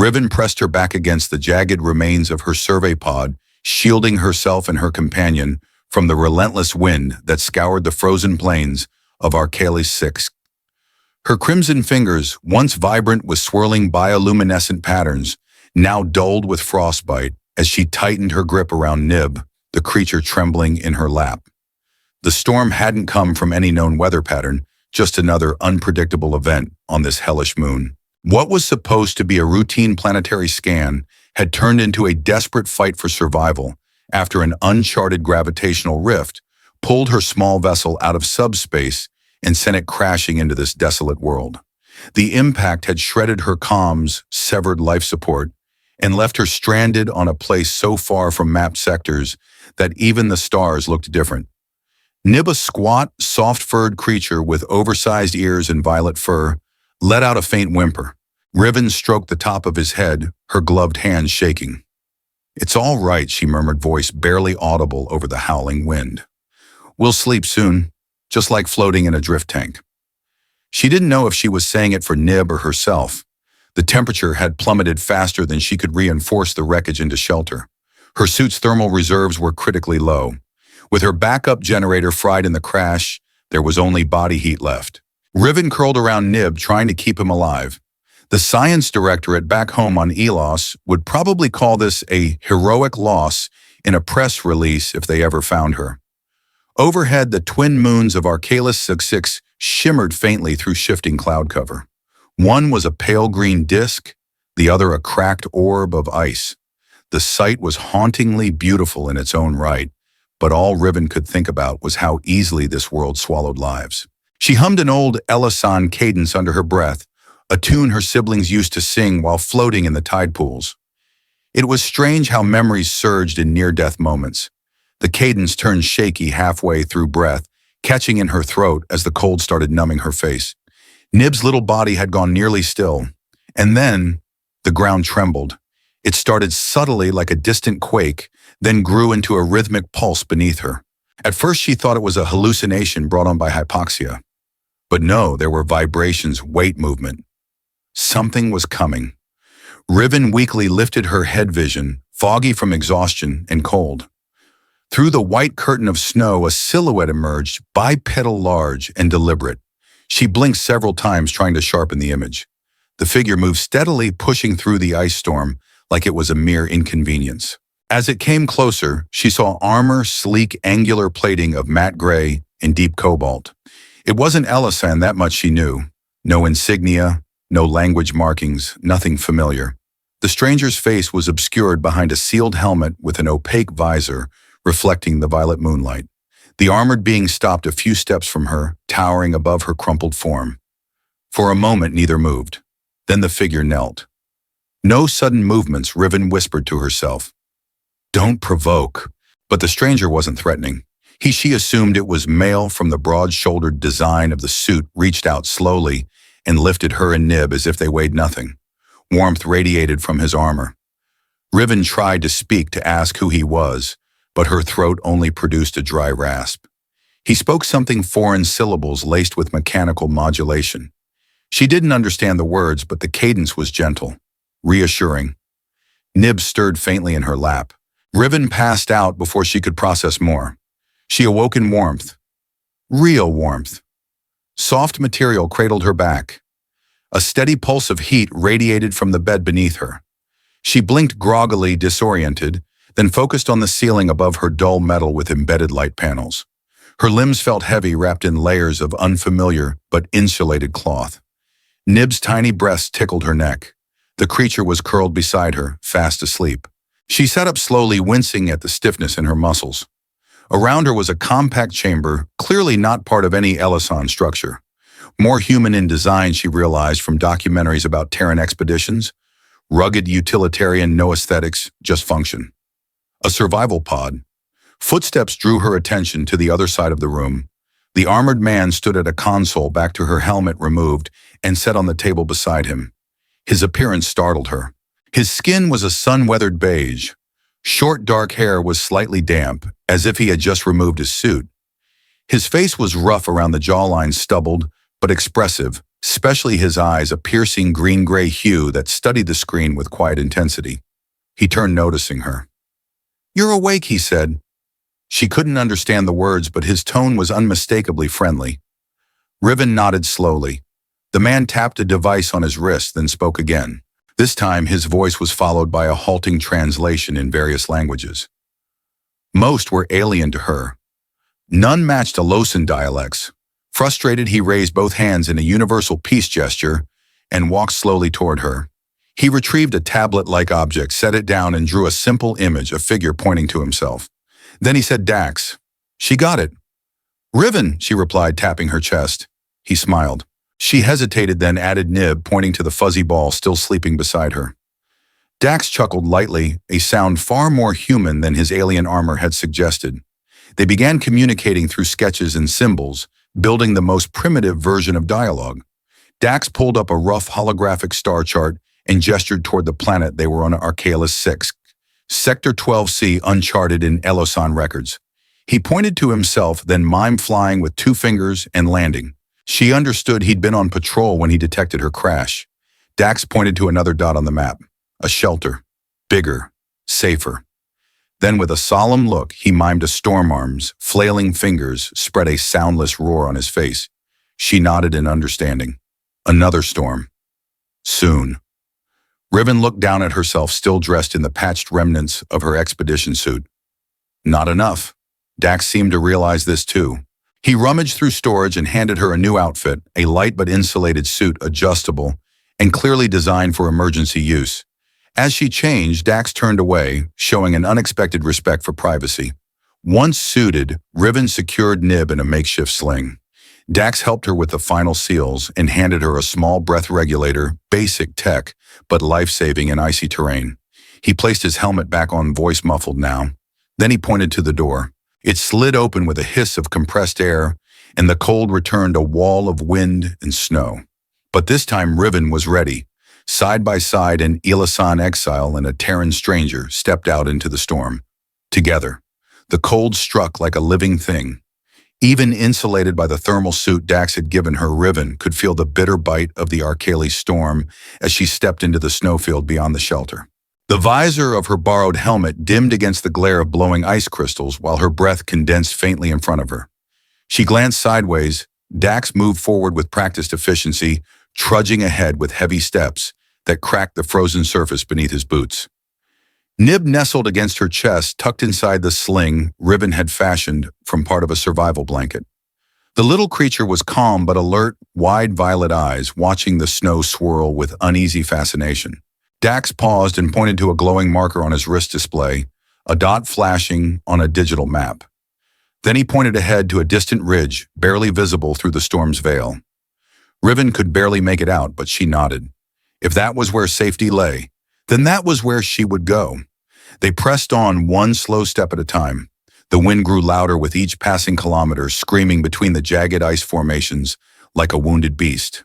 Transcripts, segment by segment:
Riven pressed her back against the jagged remains of her survey pod, shielding herself and her companion from the relentless wind that scoured the frozen plains of HFY SCI-FI. Her crimson fingers, once vibrant with swirling bioluminescent patterns, now dulled with frostbite as she tightened her grip around Nib, the creature trembling in her lap. The storm hadn't come from any known weather pattern, just another unpredictable event on this hellish moon. What was supposed to be a routine planetary scan had turned into a desperate fight for survival after an uncharted gravitational rift pulled her small vessel out of subspace and sent it crashing into this desolate world. The impact had shredded her comms, severed life support, and left her stranded on a place so far from mapped sectors that even the stars looked different. Nib, a squat, soft-furred creature with oversized ears and violet fur, let out a faint whimper. Riven stroked the top of his head, her gloved hands shaking. "It's all right," she murmured, voice barely audible over the howling wind. "We'll sleep soon, just like floating in a drift tank." She didn't know if she was saying it for Nib or herself. The temperature had plummeted faster than she could reinforce the wreckage into shelter. Her suit's thermal reserves were critically low. With her backup generator fried in the crash, there was only body heat left. Riven curled around Nib, trying to keep him alive. The science directorate back home on Elos would probably call this a heroic loss in a press release if they ever found her. Overhead, the twin moons of HFY SCI-FI shimmered faintly through shifting cloud cover. One was a pale green disk, the other a cracked orb of ice. The sight was hauntingly beautiful in its own right, but all Riven could think about was how easily this world swallowed lives. She hummed an old Ellison cadence under her breath, a tune her siblings used to sing while floating in the tide pools. It was strange how memories surged in near-death moments. The cadence turned shaky halfway through breath, catching in her throat as the cold started numbing her face. Nib's little body had gone nearly still, and then the ground trembled. It started subtly like a distant quake, then grew into a rhythmic pulse beneath her. At first she thought it was a hallucination brought on by hypoxia. But no, there were vibrations, weight movement. Something was coming. Riven weakly lifted her head vision, foggy from exhaustion and cold. Through the white curtain of snow, a silhouette emerged, bipedal large and deliberate. She blinked several times, trying to sharpen the image. The figure moved steadily, pushing through the ice storm like it was a mere inconvenience. As it came closer, she saw armor, sleek, angular plating of matte gray and deep cobalt. It wasn't Ellison, that much she knew. No insignia, no language markings, nothing familiar. The stranger's face was obscured behind a sealed helmet with an opaque visor reflecting the violet moonlight. The armored being stopped a few steps from her, towering above her crumpled form. For a moment, neither moved. Then the figure knelt. "No sudden movements," Riven whispered to herself. "Don't provoke." But the stranger wasn't threatening. She assumed it was male from the broad-shouldered design of the suit, reached out slowly and lifted her and Nib as if they weighed nothing. Warmth radiated from his armor. Riven tried to speak, to ask who he was, but her throat only produced a dry rasp. He spoke something, foreign syllables laced with mechanical modulation. She didn't understand the words, but the cadence was gentle, reassuring. Nib stirred faintly in her lap. Riven passed out before she could process more. She awoke in warmth. Real warmth. Soft material cradled her back. A steady pulse of heat radiated from the bed beneath her. She blinked groggily, disoriented, then focused on the ceiling above her, dull metal with embedded light panels. Her limbs felt heavy, wrapped in layers of unfamiliar but insulated cloth. Nib's tiny breasts tickled her neck. The creature was curled beside her, fast asleep. She sat up slowly, wincing at the stiffness in her muscles. Around her was a compact chamber, clearly not part of any Ellison structure. More human in design, she realized from documentaries about Terran expeditions. Rugged, utilitarian, no aesthetics, just function. A survival pod. Footsteps drew her attention to the other side of the room. The armored man stood at a console, back to her helmet removed, and set on the table beside him. His appearance startled her. His skin was a sun-weathered beige. Short, dark hair was slightly damp, as if he had just removed his suit. His face was rough around the jawline, stubbled, but expressive, especially his eyes, a piercing green-gray hue that studied the screen with quiet intensity. He turned, noticing her. "You're awake," he said. She couldn't understand the words, but his tone was unmistakably friendly. Riven nodded slowly. The man tapped a device on his wrist, then spoke again. This time, his voice was followed by a halting translation in various languages. Most were alien to her. None matched Alosan dialects. Frustrated, he raised both hands in a universal peace gesture and walked slowly toward her. He retrieved a tablet-like object, set it down, and drew a simple image, a figure pointing to himself. Then he said, "Dax." She got it. "Riven," she replied, tapping her chest. He smiled. She hesitated, then added Nib, pointing to the fuzzy ball still sleeping beside her. Dax chuckled lightly, a sound far more human than his alien armor had suggested. They began communicating through sketches and symbols, building the most primitive version of dialogue. Dax pulled up a rough holographic star chart and gestured toward the planet they were on, Arcalis 6, Sector 12C, uncharted in Elosan records. He pointed to himself, then mimed flying with 2 fingers and landing. She understood he'd been on patrol when he detected her crash. Dax pointed to another dot on the map. A shelter. Bigger. Safer. Then with a solemn look, he mimed a storm arms, flailing fingers spread a soundless roar on his face. She nodded in understanding. Another storm. Soon. Riven looked down at herself, still dressed in the patched remnants of her expedition suit. Not enough. Dax seemed to realize this too. He rummaged through storage and handed her a new outfit, a light but insulated suit, adjustable, and clearly designed for emergency use. As she changed, Dax turned away, showing an unexpected respect for privacy. Once suited, Riven secured Nib in a makeshift sling. Dax helped her with the final seals and handed her a small breath regulator, basic tech, but life-saving in icy terrain. He placed his helmet back on, voice muffled now. Then he pointed to the door. It slid open with a hiss of compressed air, and the cold returned, a wall of wind and snow. But this time Riven was ready. Side by side, an Elosan exile and a Terran stranger stepped out into the storm. Together, the cold struck like a living thing. Even insulated by the thermal suit Dax had given her, Riven could feel the bitter bite of the Arcalis storm as she stepped into the snowfield beyond the shelter. The visor of her borrowed helmet dimmed against the glare of blowing ice crystals while her breath condensed faintly in front of her. She glanced sideways. Dax moved forward with practiced efficiency, trudging ahead with heavy steps that cracked the frozen surface beneath his boots. Nib nestled against her chest, tucked inside the sling Riven had fashioned from part of a survival blanket. The little creature was calm but alert, wide violet eyes watching the snow swirl with uneasy fascination. Dax paused and pointed to a glowing marker on his wrist display, a dot flashing on a digital map. Then he pointed ahead to a distant ridge, barely visible through the storm's veil. Riven could barely make it out, but she nodded. If that was where safety lay, then that was where she would go. They pressed on, one slow step at a time. The wind grew louder with each passing kilometer, screaming between the jagged ice formations like a wounded beast.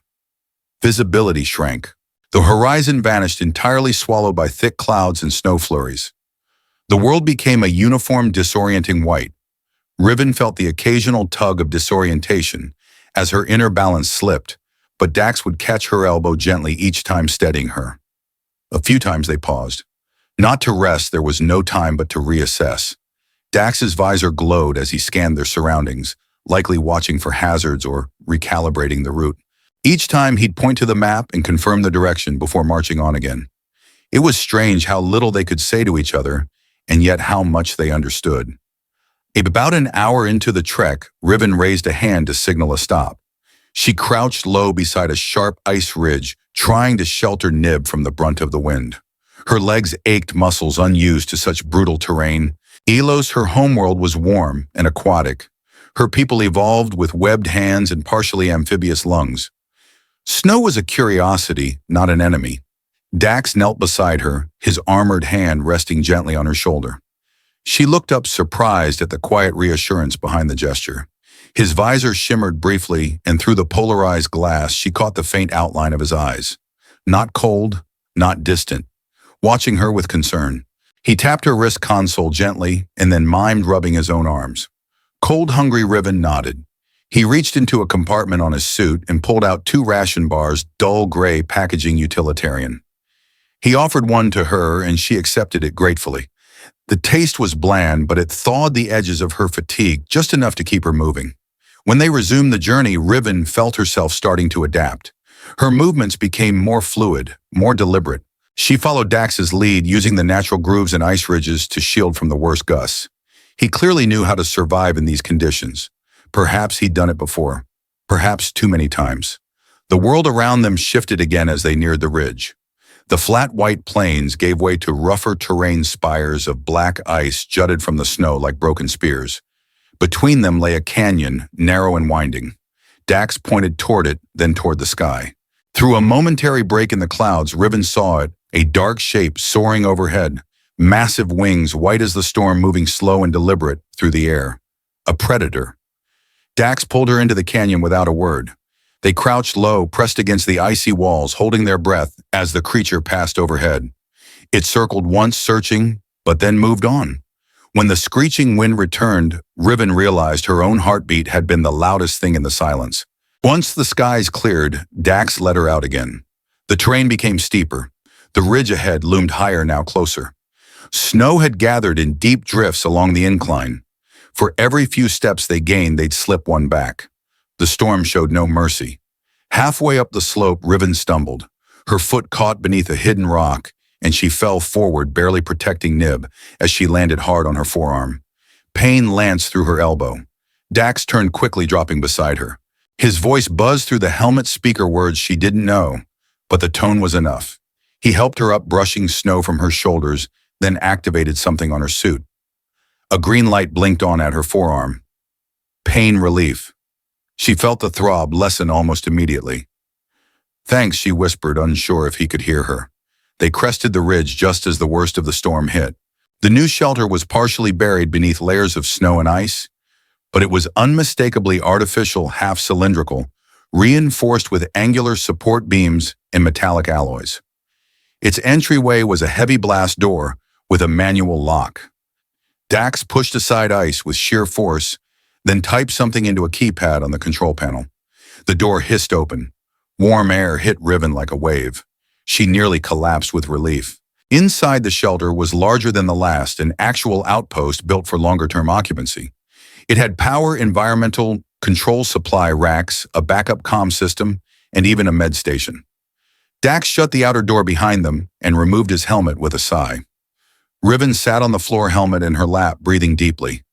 Visibility shrank. The horizon vanished, entirely swallowed by thick clouds and snow flurries. The world became a uniform, disorienting white. Riven felt the occasional tug of disorientation as her inner balance slipped, but Dax would catch her elbow gently, each time steadying her. A few times they paused. Not to rest, there was no time, but to reassess. Dax's visor glowed as he scanned their surroundings, likely watching for hazards or recalibrating the route. Each time he'd point to the map and confirm the direction before marching on again. It was strange how little they could say to each other, and yet how much they understood. About an hour into the trek, Riven raised a hand to signal a stop. She crouched low beside a sharp ice ridge, trying to shelter Nib from the brunt of the wind. Her legs ached, muscles unused to such brutal terrain. Elos, her homeworld, was warm and aquatic. Her people evolved with webbed hands and partially amphibious lungs. Snow was a curiosity, not an enemy. Dax knelt beside her, his armored hand resting gently on her shoulder. She looked up, surprised at the quiet reassurance behind the gesture. His visor shimmered briefly, and through the polarized glass, she caught the faint outline of his eyes. Not cold, not distant, watching her with concern. He tapped her wrist console gently and then mimed rubbing his own arms. Cold, hungry Riven nodded. He reached into a compartment on his suit and pulled out 2 ration bars, dull gray packaging utilitarian. He offered one to her and she accepted it gratefully. The taste was bland, but it thawed the edges of her fatigue just enough to keep her moving. When they resumed the journey, Riven felt herself starting to adapt. Her movements became more fluid, more deliberate. She followed Dax's lead, using the natural grooves and ice ridges to shield from the worst gusts. He clearly knew how to survive in these conditions. Perhaps he'd done it before. Perhaps too many times. The world around them shifted again as they neared the ridge. The flat white plains gave way to rougher terrain spires of black ice jutted from the snow like broken spears. Between them lay a canyon, narrow and winding. Dax pointed toward it, then toward the sky. Through a momentary break in the clouds, Riven saw it, a dark shape soaring overhead, massive wings white as the storm moving slow and deliberate through the air. A predator. Dax pulled her into the canyon without a word. They crouched low, pressed against the icy walls, holding their breath as the creature passed overhead. It circled once, searching, but then moved on. When the screeching wind returned, Riven realized her own heartbeat had been the loudest thing in the silence. Once the skies cleared, Dax let her out again. The terrain became steeper. The ridge ahead loomed higher, now closer. Snow had gathered in deep drifts along the incline. For every few steps they gained, they'd slip one back. The storm showed no mercy. Halfway up the slope, Riven stumbled. Her foot caught beneath a hidden rock, and she fell forward, barely protecting Nib, as she landed hard on her forearm. Pain lanced through her elbow. Dax turned quickly, dropping beside her. His voice buzzed through the helmet speaker words she didn't know, but the tone was enough. He helped her up, brushing snow from her shoulders, then activated something on her suit. A green light blinked on at her forearm. Pain relief. She felt the throb lessen almost immediately. "Thanks," she whispered, unsure if he could hear her. They crested the ridge just as the worst of the storm hit. The new shelter was partially buried beneath layers of snow and ice, but it was unmistakably artificial, half-cylindrical, reinforced with angular support beams and metallic alloys. Its entryway was a heavy blast door with a manual lock. Dax pushed aside ice with sheer force, then typed something into a keypad on the control panel. The door hissed open. Warm air hit Riven like a wave. She nearly collapsed with relief. Inside the shelter was larger than the last, an actual outpost built for longer-term occupancy. It had power, environmental control supply racks, a backup comm system, and even a med station. Dax shut the outer door behind them and removed his helmet with a sigh. Riven sat on the floor, helmet in her lap, breathing deeply.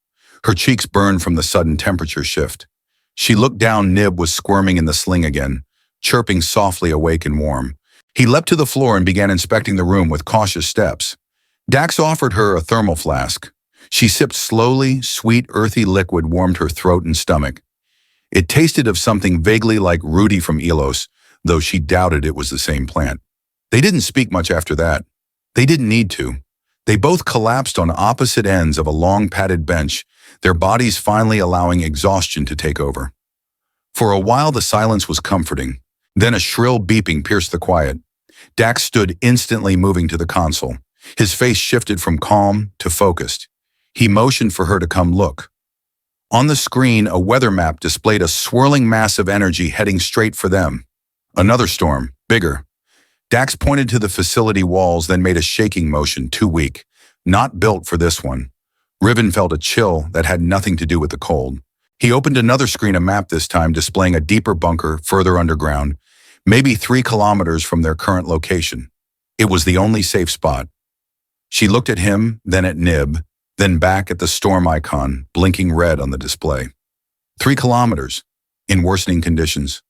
Her cheeks burned from the sudden temperature shift. She looked down. Nib was squirming in the sling again, chirping softly, awake and warm. He leapt to the floor and began inspecting the room with cautious steps. Dax offered her a thermal flask. She sipped slowly. Sweet, earthy liquid warmed her throat and stomach. It tasted of something vaguely like Rudy from Elos, though she doubted it was the same plant. They didn't speak much after that. They didn't need to. They both collapsed on opposite ends of a long padded bench, their bodies finally allowing exhaustion to take over. For a while the silence was comforting. Then a shrill beeping pierced the quiet. Dax stood, instantly moving to the console. His face shifted from calm to focused. He motioned for her to come look. On the screen, a weather map displayed a swirling mass of energy heading straight for them. Another storm, bigger. Dax pointed to the facility walls, then made a shaking motion, too weak. Not built for this one. Riven felt a chill that had nothing to do with the cold. He opened another screen, a map this time displaying a deeper bunker further underground, maybe 3 kilometers from their current location. It was the only safe spot. She looked at him, then at Nib, then back at the storm icon, blinking red on the display. 3 kilometers, in worsening conditions.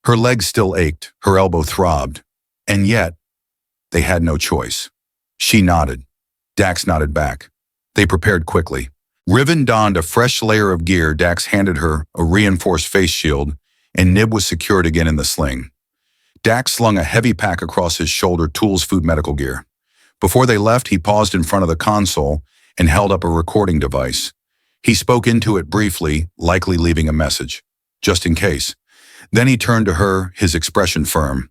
Her legs still ached, her elbow throbbed, and yet, they had no choice. She nodded. Dax nodded back. They prepared quickly. Riven donned a fresh layer of gear. Dax handed her a reinforced face shield, and Nib was secured again in the sling. Dax slung a heavy pack across his shoulder, tools, food, medical gear. Before they left, he paused in front of the console and held up a recording device. He spoke into it briefly, likely leaving a message, just in case. Then he turned to her, his expression firm.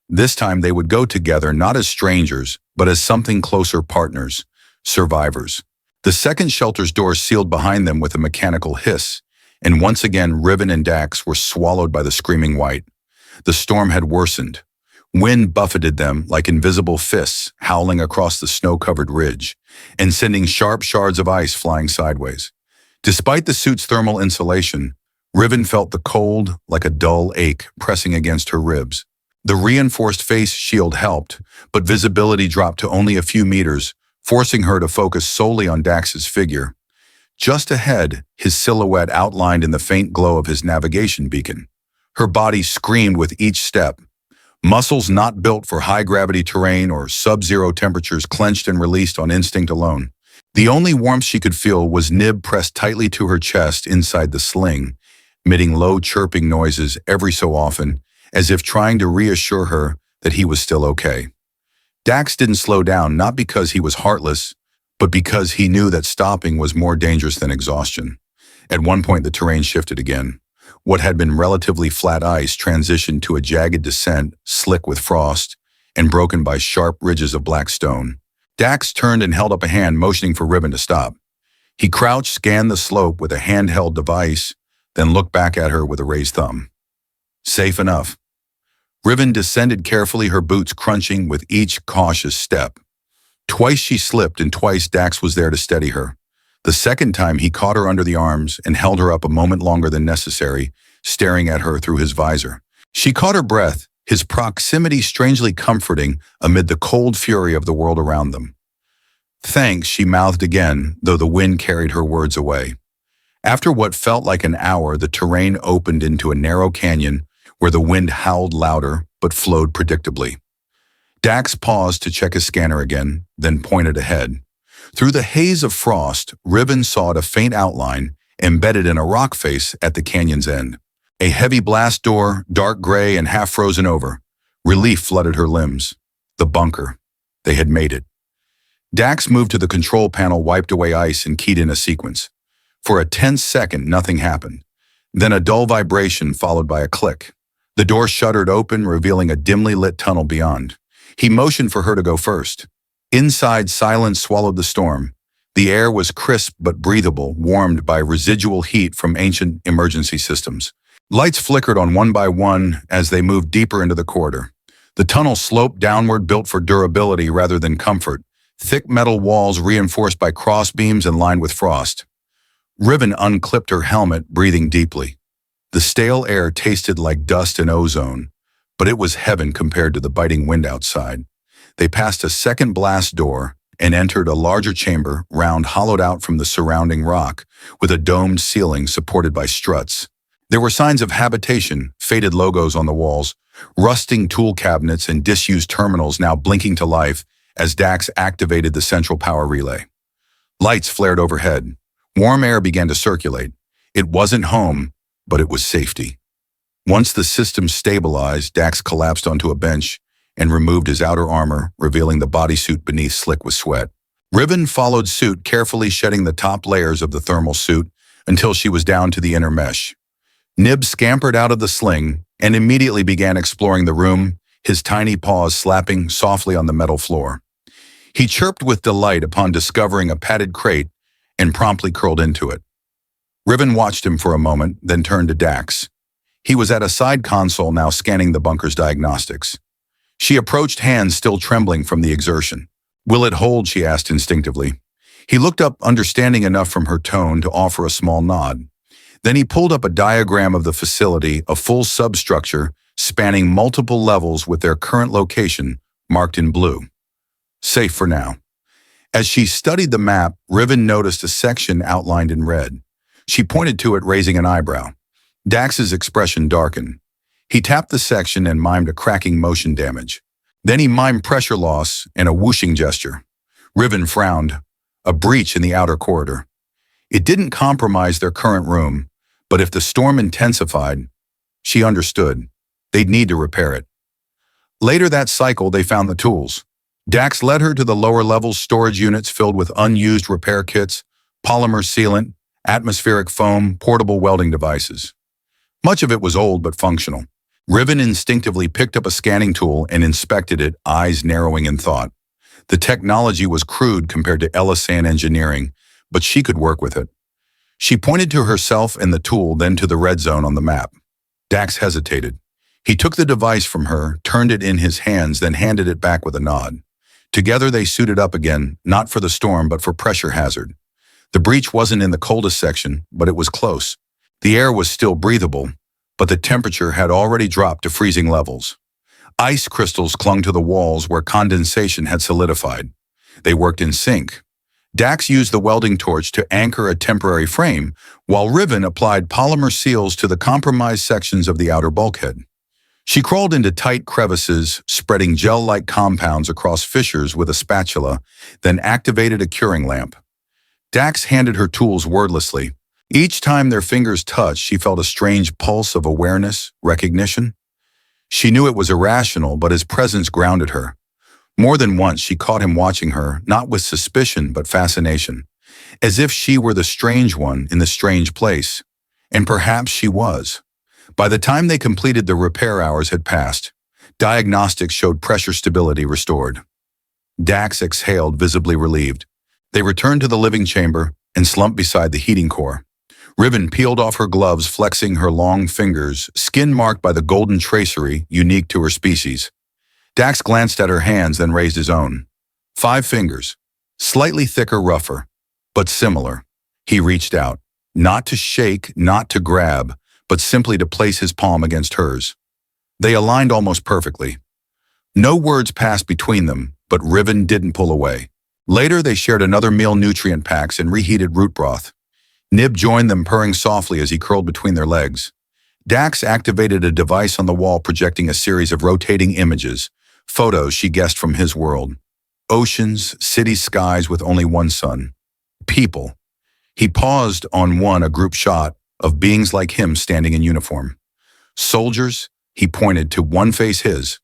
This time they would go together, not as strangers, but as something closer, partners, survivors. The second shelter's door sealed behind them with a mechanical hiss, and once again Riven and Dax were swallowed by the screaming white. The storm had worsened. Wind buffeted them like invisible fists, howling across the snow-covered ridge, and sending sharp shards of ice flying sideways. Despite the suit's thermal insulation, Riven felt the cold like a dull ache pressing against her ribs. The reinforced face shield helped, but visibility dropped to only a few meters, forcing her to focus solely on Dax's figure. Just ahead, his silhouette outlined in the faint glow of his navigation beacon. Her body screamed with each step. Muscles not built for high-gravity terrain or sub-zero temperatures clenched and released on instinct alone. The only warmth she could feel was nib pressed tightly to her chest inside the sling, emitting low chirping noises every so often, as if trying to reassure her that he was still okay. Dax didn't slow down, not because he was heartless, but because he knew that stopping was more dangerous than exhaustion. At one point, the terrain shifted again. What had been relatively flat ice transitioned to a jagged descent, slick with frost, and broken by sharp ridges of black stone. Dax turned and held up a hand, motioning for Riven to stop. He crouched, scanned the slope with a handheld device, then looked back at her with a raised thumb. Safe enough. Riven descended carefully, her boots crunching with each cautious step. Twice she slipped, and twice Dax was there to steady her. The second time, he caught her under the arms and held her up a moment longer than necessary, staring at her through his visor. She caught her breath, his proximity strangely comforting amid the cold fury of the world around them. Thanks, she mouthed again, though the wind carried her words away. After what felt like an hour, the terrain opened into a narrow canyon where the wind howled louder but flowed predictably. Dax paused to check his scanner again, then pointed ahead. Through the haze of frost, Riven saw a faint outline embedded in a rock face at the canyon's end. A heavy blast door, dark gray and half frozen over. Relief flooded her limbs. The bunker. They had made it. Dax moved to the control panel, wiped away ice, and keyed in a sequence. For a tense second, nothing happened. Then a dull vibration followed by a click. The door shuddered open, revealing a dimly lit tunnel beyond. He motioned for her to go first. Inside, silence swallowed the storm. The air was crisp but breathable, warmed by residual heat from ancient emergency systems. Lights flickered on one by one as they moved deeper into the corridor. The tunnel sloped downward, built for durability rather than comfort. Thick metal walls reinforced by crossbeams and lined with frost. Riven unclipped her helmet, breathing deeply. The stale air tasted like dust and ozone, but it was heaven compared to the biting wind outside. They passed a second blast door and entered a larger chamber, round, hollowed out from the surrounding rock, with a domed ceiling supported by struts. There were signs of habitation, faded logos on the walls, rusting tool cabinets and disused terminals now blinking to life as Dax activated the central power relay. Lights flared overhead. Warm air began to circulate. It wasn't home, but it was safety. Once the system stabilized, Dax collapsed onto a bench and removed his outer armor, revealing the bodysuit beneath slick with sweat. Riven followed suit, carefully shedding the top layers of the thermal suit until she was down to the inner mesh. Nib scampered out of the sling and immediately began exploring the room, his tiny paws slapping softly on the metal floor. He chirped with delight upon discovering a padded crate and promptly curled into it. Riven watched him for a moment, then turned to Dax. He was at a side console now, scanning the bunker's diagnostics. She approached, hands still trembling from the exertion. "Will it hold?" she asked instinctively. He looked up, understanding enough from her tone to offer a small nod. Then he pulled up a diagram of the facility, a full substructure spanning multiple levels with their current location marked in blue. Safe for now. As she studied the map, Riven noticed a section outlined in red. She pointed to it, raising an eyebrow. Dax's expression darkened. He tapped the section and mimed a cracking motion damage. Then he mimed pressure loss and a whooshing gesture. Riven frowned. A breach in the outer corridor. It didn't compromise their current room, but if the storm intensified, she understood, they'd need to repair it. Later that cycle, they found the tools. Dax led her to the lower level storage units filled with unused repair kits, polymer sealant, atmospheric foam, portable welding devices. Much of it was old but functional. Riven instinctively picked up a scanning tool and inspected it, eyes narrowing in thought. The technology was crude compared to Ellisan engineering, but she could work with it. She pointed to herself and the tool, then to the red zone on the map. Dax hesitated. He took the device from her, turned it in his hands, then handed it back with a nod. Together they suited up again, not for the storm but for pressure hazard. The breach wasn't in the coldest section, but it was close. The air was still breathable, but the temperature had already dropped to freezing levels. Ice crystals clung to the walls where condensation had solidified. They worked in sync. Dax used the welding torch to anchor a temporary frame, while Riven applied polymer seals to the compromised sections of the outer bulkhead. She crawled into tight crevices, spreading gel-like compounds across fissures with a spatula, then activated a curing lamp. Dax handed her tools wordlessly. Each time their fingers touched, she felt a strange pulse of awareness, recognition. She knew it was irrational, but his presence grounded her. More than once, she caught him watching her, not with suspicion, but fascination, as if she were the strange one in the strange place. And perhaps she was. By the time they completed, the repair hours had passed. Diagnostics showed pressure stability restored. Dax exhaled, visibly relieved. They returned to the living chamber and slumped beside the heating core. Riven peeled off her gloves, flexing her long fingers, skin marked by the golden tracery unique to her species. Dax glanced at her hands, then raised his own. 5 fingers, slightly thicker, rougher, but similar. He reached out, not to shake, not to grab, but simply to place his palm against hers. They aligned almost perfectly. No words passed between them, but Riven didn't pull away. Later, they shared another meal, nutrient packs, and reheated root broth. Nib joined them, purring softly as he curled between their legs. Dax activated a device on the wall, projecting a series of rotating images, photos she guessed from his world. Oceans, city skies with only one sun. People. He paused on one, a group shot of beings like him standing in uniform. Soldiers, he pointed to one face, his.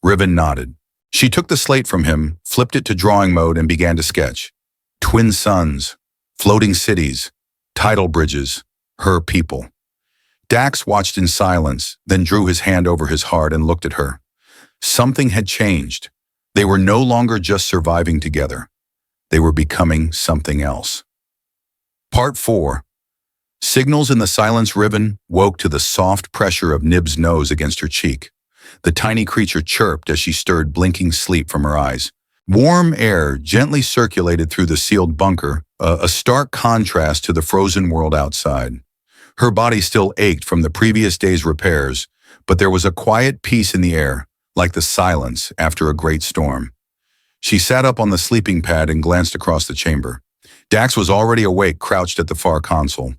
Riven nodded. She took the slate from him, flipped it to drawing mode, and began to sketch. Twin suns, floating cities, tidal bridges, her people. Dax watched in silence, then drew his hand over his heart and looked at her. Something had changed. They were no longer just surviving together. They were becoming something else. Part 4. Signals in the silence. Riven woke to the soft pressure of Nib's nose against her cheek. The tiny creature chirped as she stirred, blinking sleep from her eyes. Warm air gently circulated through the sealed bunker, a stark contrast to the frozen world outside. Her body still ached from the previous day's repairs, but there was a quiet peace in the air, like the silence after a great storm. She sat up on the sleeping pad and glanced across the chamber. Dax was already awake, crouched at the far console.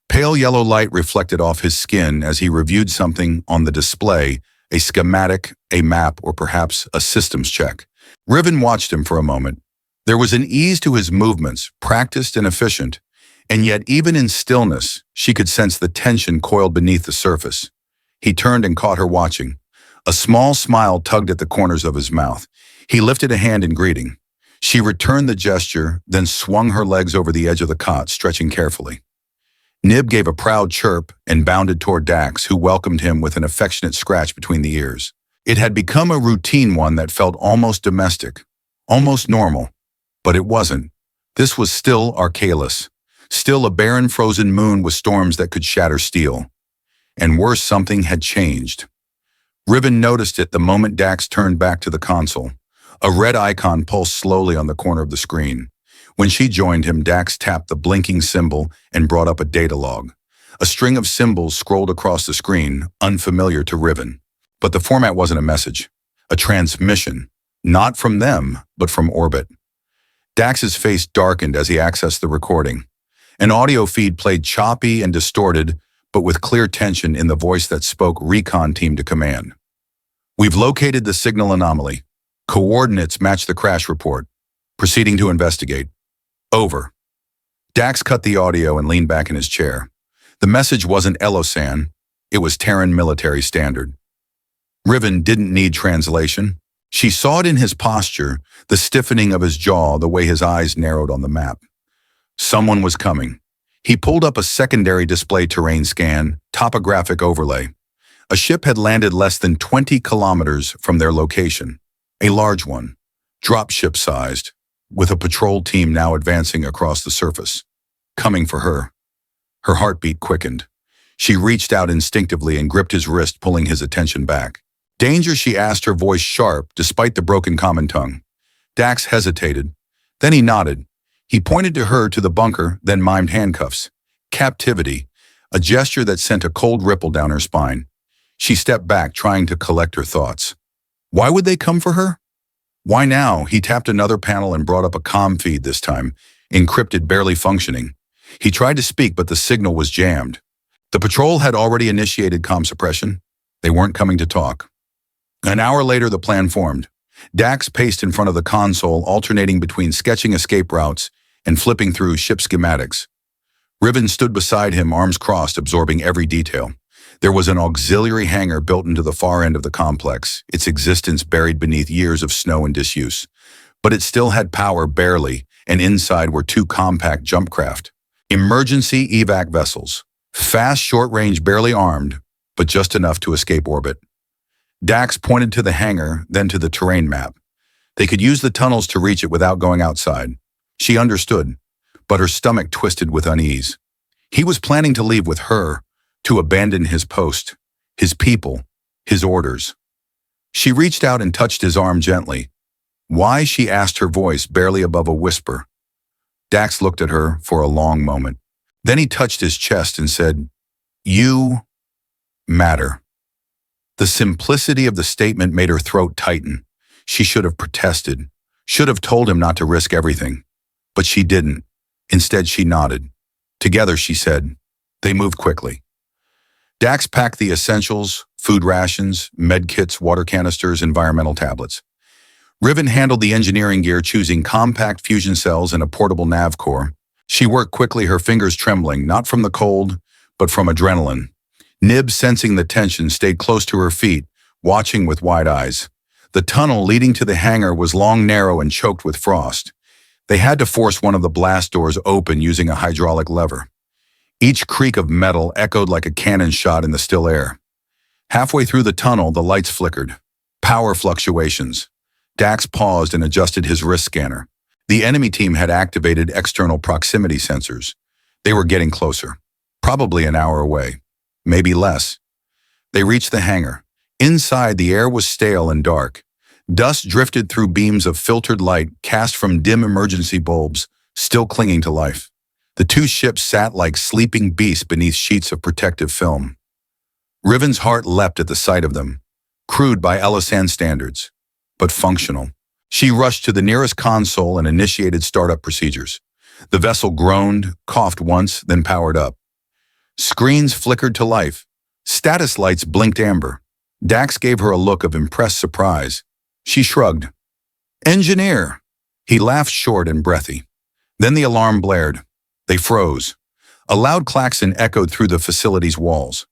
Pale yellow light reflected off his skin as he reviewed something on the display, a schematic, a map, or perhaps a systems check. Riven watched him for a moment. There was an ease to his movements, practiced and efficient, and yet even in stillness, she could sense the tension coiled beneath the surface. He turned and caught her watching. A small smile tugged at the corners of his mouth. He lifted a hand in greeting. She returned the gesture, then swung her legs over the edge of the cot, stretching carefully. Nib gave a proud chirp and bounded toward Dax, who welcomed him with an affectionate scratch between the ears. It had become a routine, one that felt almost domestic, almost normal. But it wasn't. This was still Arcalis, still a barren frozen moon with storms that could shatter steel. And worse, something had changed. Riven noticed it the moment Dax turned back to the console. A red icon pulsed slowly on the corner of the screen. When she joined him, Dax tapped the blinking symbol and brought up a data log. A string of symbols scrolled across the screen, unfamiliar to Riven. But the format wasn't a message, a transmission, not from them, but from orbit. Dax's face darkened as he accessed the recording. An audio feed played, choppy and distorted, but with clear tension in the voice that spoke recon team to command. We've located the signal anomaly. Coordinates match the crash report. Proceeding to investigate. Over. Dax cut the audio and leaned back in his chair. The message wasn't Elosan. It was Terran military standard. Riven didn't need translation. She saw it in his posture, the stiffening of his jaw, the way his eyes narrowed on the map. Someone was coming. He pulled up a secondary display terrain scan, topographic overlay. A ship had landed less than 20 kilometers from their location. A large one, dropship-sized, with a patrol team now advancing across the surface. Coming for her. Her heartbeat quickened. She reached out instinctively and gripped his wrist, pulling his attention back. "Danger?" she asked, her voice sharp, despite the broken common tongue. Dax hesitated. Then he nodded. He pointed to her to the bunker, then mimed handcuffs. Captivity, a gesture that sent a cold ripple down her spine. She stepped back, trying to collect her thoughts. Why would they come for her? Why now? He tapped another panel and brought up a comm feed this time, encrypted, barely functioning. He tried to speak, but the signal was jammed. The patrol had already initiated comm suppression. They weren't coming to talk. An hour later, the plan formed. Dax paced in front of the console, alternating between sketching escape routes and flipping through ship schematics. Riven stood beside him, arms crossed, absorbing every detail. There was an auxiliary hangar built into the far end of the complex, its existence buried beneath years of snow and disuse. But it still had power, barely, and inside were two compact jump craft. Emergency evac vessels. Fast, short-range, barely armed, but just enough to escape orbit. Dax pointed to the hangar, then to the terrain map. They could use the tunnels to reach it without going outside. She understood, but her stomach twisted with unease. He was planning to leave with her, to abandon his post, his people, his orders. She reached out and touched his arm gently. Why? She asked, her voice barely above a whisper. Dax looked at her for a long moment. Then he touched his chest and said, "You matter." The simplicity of the statement made her throat tighten. She should have protested, should have told him not to risk everything. But she didn't. Instead, she nodded. Together, she said. They moved quickly. Dax packed the essentials, food rations, med kits, water canisters, environmental tablets. Riven handled the engineering gear, choosing compact fusion cells and a portable nav core. She worked quickly, her fingers trembling, not from the cold, but from adrenaline. Nib, sensing the tension, stayed close to her feet, watching with wide eyes. The tunnel leading to the hangar was long, narrow, and choked with frost. They had to force one of the blast doors open using a hydraulic lever. Each creak of metal echoed like a cannon shot in the still air. Halfway through the tunnel, the lights flickered. Power fluctuations. Dax paused and adjusted his wrist scanner. The enemy team had activated external proximity sensors. They were getting closer. Probably an hour away. Maybe less. They reached the hangar. Inside, the air was stale and dark. Dust drifted through beams of filtered light cast from dim emergency bulbs, still clinging to life. The two ships sat like sleeping beasts beneath sheets of protective film. Riven's heart leapt at the sight of them, crude by Elisan standards, but functional. She rushed to the nearest console and initiated startup procedures. The vessel groaned, coughed once, then powered up. Screens flickered to life. Status lights blinked amber. Dax gave her a look of impressed surprise. She shrugged. "Engineer!" He laughed, short and breathy. Then the alarm blared. They froze. A loud klaxon echoed through the facility's walls.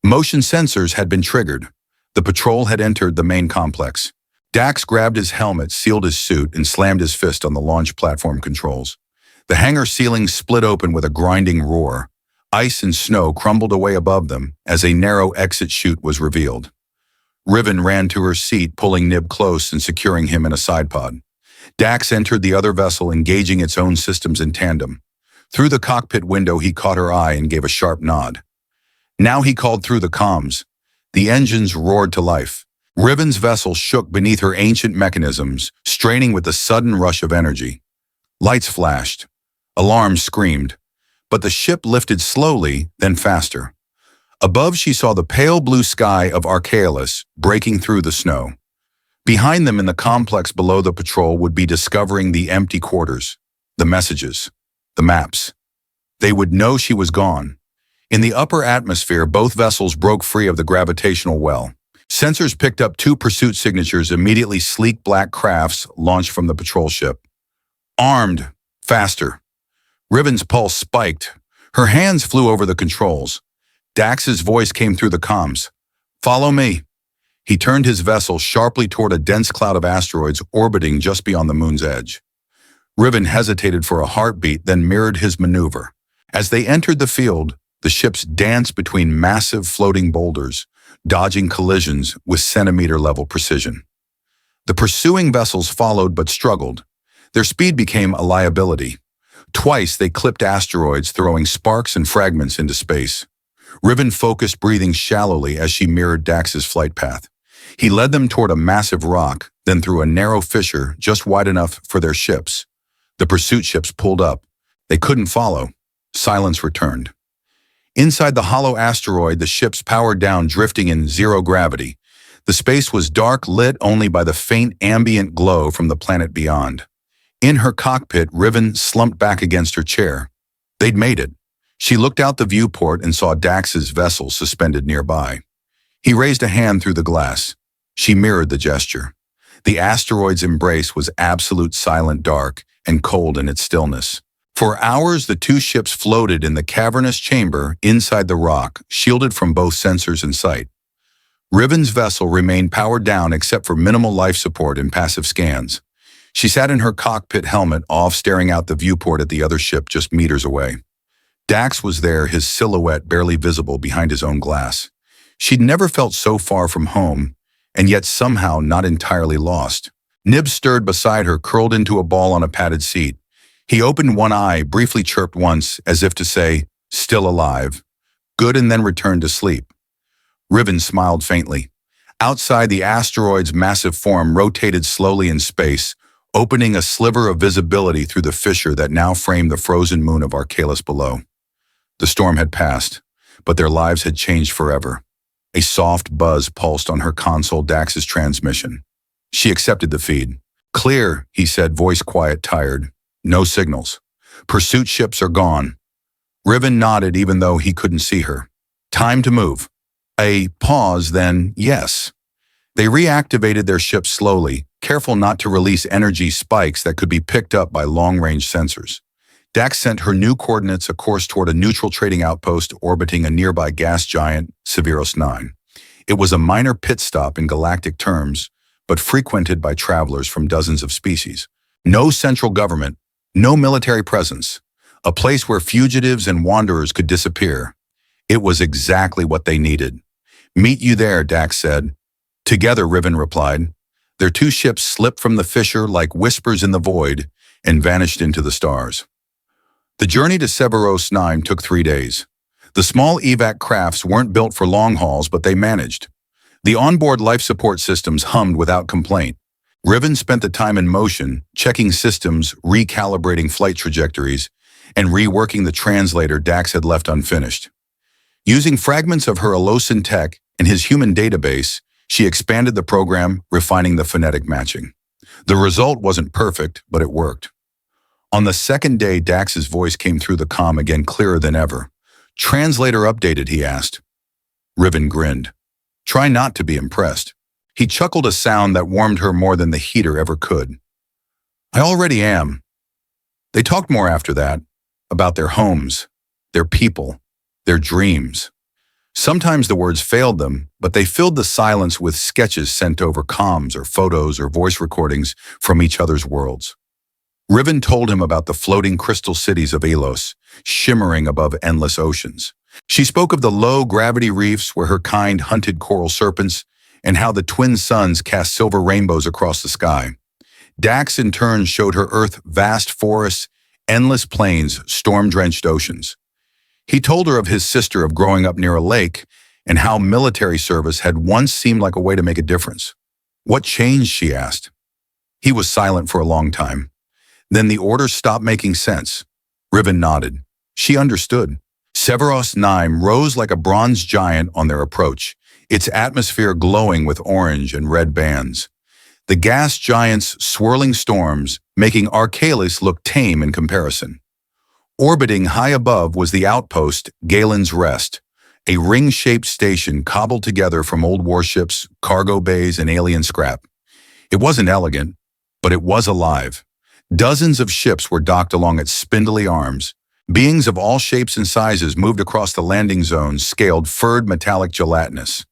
Motion sensors had been triggered. The patrol had entered the main complex. Dax grabbed his helmet, sealed his suit, and slammed his fist on the launch platform controls. The hangar ceiling split open with a grinding roar. Ice and snow crumbled away above them as a narrow exit chute was revealed. Riven ran to her seat, pulling Nib close and securing him in a side pod. Dax entered the other vessel, engaging its own systems in tandem. Through the cockpit window, he caught her eye and gave a sharp nod. Now he called through the comms. The engines roared to life. Riven's vessel shook beneath her ancient mechanisms, straining with the sudden rush of energy. Lights flashed. Alarms screamed. But the ship lifted slowly, then faster. Above, she saw the pale blue sky of Archaeolus breaking through the snow. Behind them in the complex below, the patrol would be discovering the empty quarters, the messages, the maps. They would know she was gone. In the upper atmosphere, both vessels broke free of the gravitational well. Sensors picked up two pursuit signatures, immediately sleek black crafts launched from the patrol ship. Armed, faster. Riven's pulse spiked. Her hands flew over the controls. Dax's voice came through the comms. "Follow me." He turned his vessel sharply toward a dense cloud of asteroids orbiting just beyond the moon's edge. Riven hesitated for a heartbeat, then mirrored his maneuver. As they entered the field, the ships danced between massive floating boulders, dodging collisions with centimeter-level precision. The pursuing vessels followed but struggled. Their speed became a liability. Twice they clipped asteroids, throwing sparks and fragments into space. Riven focused, breathing shallowly as she mirrored Dax's flight path. He led them toward a massive rock, then through a narrow fissure just wide enough for their ships. The pursuit ships pulled up. They couldn't follow. Silence returned. Inside the hollow asteroid, the ships powered down, drifting in zero gravity. The space was dark, lit only by the faint ambient glow from the planet beyond. In her cockpit, Riven slumped back against her chair. They'd made it. She looked out the viewport and saw Dax's vessel suspended nearby. He raised a hand through the glass. She mirrored the gesture. The asteroid's embrace was absolute silent dark and cold in its stillness. For hours, the two ships floated in the cavernous chamber inside the rock, shielded from both sensors and sight. Riven's vessel remained powered down except for minimal life support and passive scans. She sat in her cockpit helmet off, staring out the viewport at the other ship just meters away. Dax was there, his silhouette barely visible behind his own glass. She'd never felt so far from home, and yet somehow not entirely lost. Nib stirred beside her, curled into a ball on a padded seat. He opened one eye, briefly chirped once, as if to say, "Still alive." Good, and then returned to sleep. Riven smiled faintly. Outside, the asteroid's massive form rotated slowly in space, opening a sliver of visibility through the fissure that now framed the frozen moon of Arcalis below. The storm had passed, but their lives had changed forever. A soft buzz pulsed on her console, Dax's transmission. She accepted the feed. "Clear," he said, voice quiet, tired. "No signals. Pursuit ships are gone." Riven nodded even though he couldn't see her. "Time to move." A pause, then yes. They reactivated their ship slowly, careful not to release energy spikes that could be picked up by long-range sensors. Dax sent her new coordinates, a course toward a neutral trading outpost orbiting a nearby gas giant, Severos 9. It was a minor pit stop in galactic terms, but frequented by travelers from dozens of species. No central government, no military presence, a place where fugitives and wanderers could disappear. It was exactly what they needed. "Meet you there," Dax said. "Together," Riven replied. Their two ships slipped from the fissure like whispers in the void and vanished into the stars. The journey to Severos 9 took 3 days. The small evac crafts weren't built for long hauls, but they managed. The onboard life support systems hummed without complaint. Riven spent the time in motion, checking systems, recalibrating flight trajectories, and reworking the translator Dax had left unfinished. Using fragments of her Alosan tech and his human database, she expanded the program, refining the phonetic matching. The result wasn't perfect, but it worked. On the second day, Dax's voice came through the comm again, clearer than ever. "Translator updated?" he asked. Riven grinned. "Try not to be impressed." He chuckled, a sound that warmed her more than the heater ever could. "I already am." They talked more after that, about their homes, their people, their dreams. Sometimes the words failed them, but they filled the silence with sketches sent over comms or photos or voice recordings from each other's worlds. Riven told him about the floating crystal cities of Elos, shimmering above endless oceans. She spoke of the low-gravity reefs where her kind hunted coral serpents, and how the twin suns cast silver rainbows across the sky. Dax in turn showed her Earth vast forests, endless plains, storm-drenched oceans. He told her of his sister, of growing up near a lake, and how military service had once seemed like a way to make a difference. "What changed?" she asked. He was silent for a long time. Then the orders stopped making sense. Riven nodded. She understood. Severos 9 rose like a bronze giant on their approach, its atmosphere glowing with orange and red bands. The gas giant's swirling storms making Arcalis look tame in comparison. Orbiting high above was the outpost Galen's Rest, a ring-shaped station cobbled together from old warships, cargo bays, and alien scrap. It wasn't elegant, but it was alive. Dozens of ships were docked along its spindly arms. Beings of all shapes and sizes moved across the landing zones, scaled, furred, metallic, gelatinous.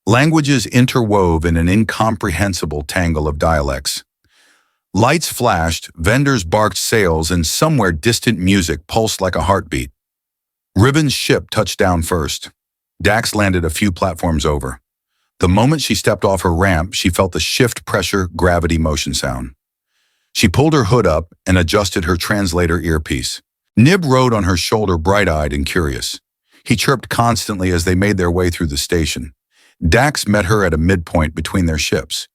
Languages interwove in an incomprehensible tangle of dialects. Lights flashed, vendors barked sales, and somewhere distant music pulsed like a heartbeat. Riven's ship touched down first. Dax landed a few platforms over. The moment she stepped off her ramp, she felt the shift pressure, gravity motion sound. She pulled her hood up and adjusted her translator earpiece. Nib rode on her shoulder, bright-eyed and curious. He chirped constantly as they made their way through the station. Dax met her at a midpoint between their ships.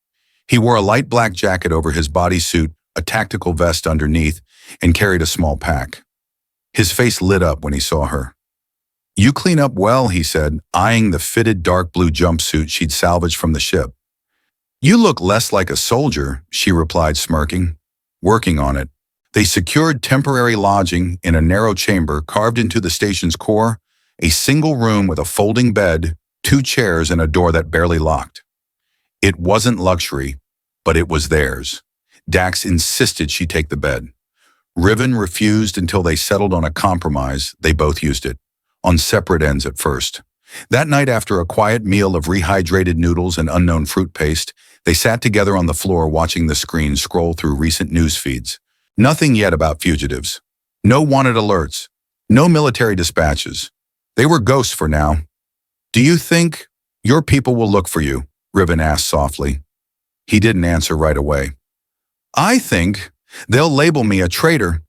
He wore a light black jacket over his bodysuit, a tactical vest underneath, and carried a small pack. His face lit up when he saw her. "You clean up well," he said, eyeing the fitted dark blue jumpsuit she'd salvaged from the ship. "You look less like a soldier," she replied, smirking. "Working on it." They secured temporary lodging in a narrow chamber carved into the station's core, a single room with a folding bed, 2 chairs, and a door that barely locked. It wasn't luxury, but it was theirs. Dax insisted she take the bed. Riven refused until they settled on a compromise. They both used it, on separate ends at first. That night, after a quiet meal of rehydrated noodles and unknown fruit paste, they sat together on the floor watching the screen scroll through recent news feeds. Nothing yet about fugitives. No wanted alerts. No military dispatches. They were ghosts for now. "Do you think your people will look for you?" Riven asked softly. He didn't answer right away. "I think they'll label me a traitor."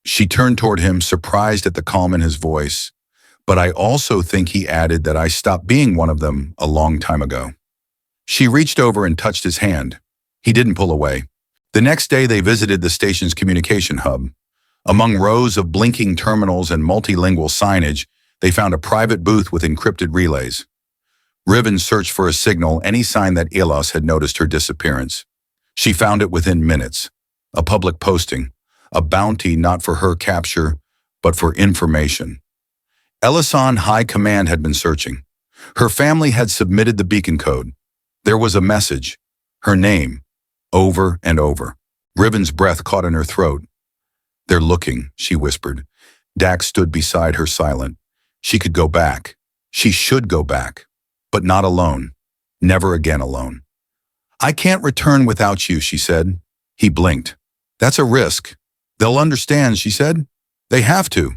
She turned toward him, surprised at the calm in his voice. "But I also think," he added, "that I stopped being one of them a long time ago." She reached over and touched his hand. He didn't pull away. The next day they visited the station's communication hub. Among rows of blinking terminals and multilingual signage, they found a private booth with encrypted relays. Riven searched for a signal, any sign that Ilos had noticed her disappearance. She found it within minutes. A public posting. A bounty not for her capture, but for information. Elasan High Command had been searching. Her family had submitted the beacon code. There was a message. Her name. Over and over. Riven's breath caught in her throat. "They're looking," she whispered. Dax stood beside her, silent. She could go back. She should go back. But not alone. Never again alone. "I can't return without you," she said. He blinked. "That's a risk." "They'll understand," she said. "They have to."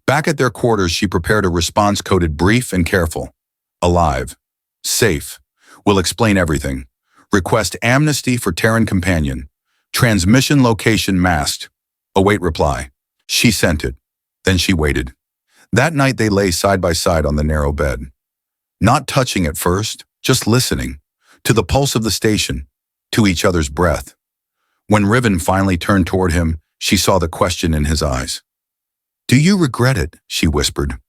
Back at their quarters, she prepared a response coded brief and careful. "Alive. Safe. Will explain everything. Request amnesty for Terran companion. Transmission location masked. Await reply." She sent it. Then she waited. That night they lay side by side on the narrow bed. Not touching at first, just listening. To the pulse of the station. To each other's breath. When Riven finally turned toward him, she saw the question in his eyes. "Do you regret it?" she whispered.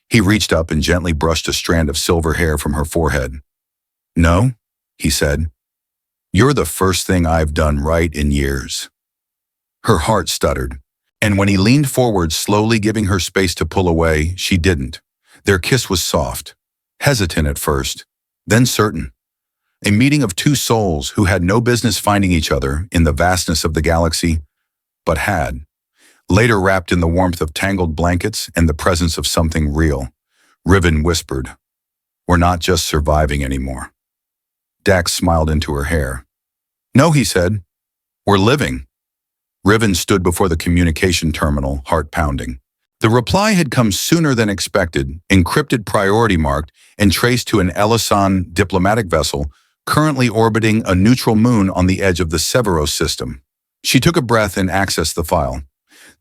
He reached up and gently brushed a strand of silver hair from her forehead. "No," he said. "You're the first thing I've done right in years." Her heart stuttered, and when he leaned forward, slowly giving her space to pull away, she didn't. Their kiss was soft, hesitant at first, then certain. A meeting of 2 souls who had no business finding each other in the vastness of the galaxy, but had. Later, wrapped in the warmth of tangled blankets and the presence of something real, Riven whispered, "We're not just surviving anymore." Dax smiled into her hair. "No," he said. "We're living." Riven stood before the communication terminal, heart pounding. The reply had come sooner than expected, encrypted, priority marked, and traced to an Elasan diplomatic vessel currently orbiting a neutral moon on the edge of the Severos system. She took a breath and accessed the file.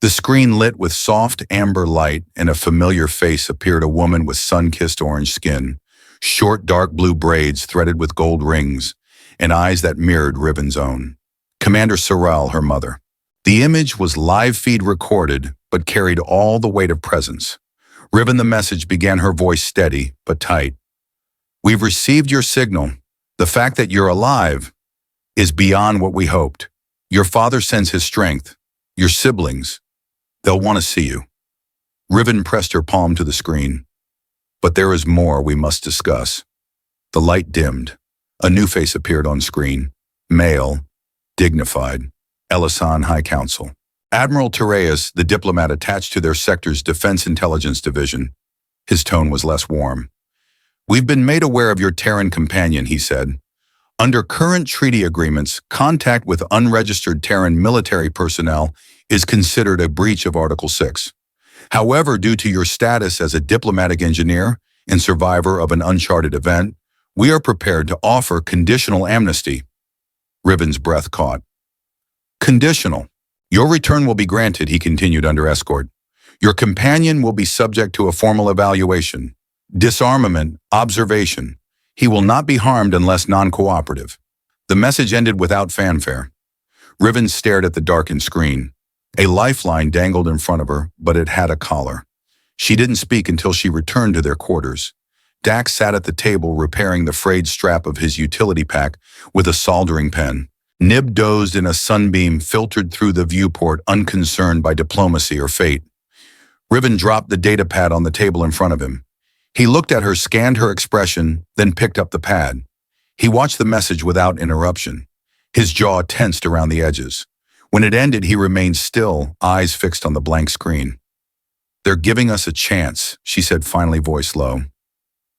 The screen lit with soft amber light, and a familiar face appeared, a woman with sun-kissed orange skin, short dark blue braids threaded with gold rings, and eyes that mirrored Riven's own. Commander Sorrel, her mother. The image was live feed recorded, but carried all the weight of presence. Riven, the message began, her voice steady but tight. "We've received your signal. The fact that you're alive is beyond what we hoped. Your father sends his strength. Your siblings. They'll want to see you." Riven pressed her palm to the screen. "But there is more we must discuss." The light dimmed. A new face appeared on screen. Male. Dignified. Elasan High Council. Admiral Tereus, the diplomat attached to their sector's Defense Intelligence Division. His tone was less warm. "We've been made aware of your Terran companion," he said. "Under current treaty agreements, contact with unregistered Terran military personnel is considered a breach of Article 6. However, due to your status as a diplomatic engineer and survivor of an uncharted event, we are prepared to offer conditional amnesty." Riven's breath caught. Conditional. Your return will be granted, he continued under escort. Your companion will be subject to a formal evaluation. Disarmament, observation. He will not be harmed unless non-cooperative. The message ended without fanfare. Riven stared at the darkened screen. A lifeline dangled in front of her, but it had a collar. She didn't speak until she returned to their quarters. Dax sat at the table repairing the frayed strap of his utility pack with a soldering pen. Nib dozed in a sunbeam filtered through the viewport, unconcerned by diplomacy or fate. Riven dropped the data pad on the table in front of him. He looked at her, scanned her expression, then picked up the pad. He watched the message without interruption. His jaw tensed around the edges. When it ended, he remained still, eyes fixed on the blank screen. They're giving us a chance, she said, finally, voice low.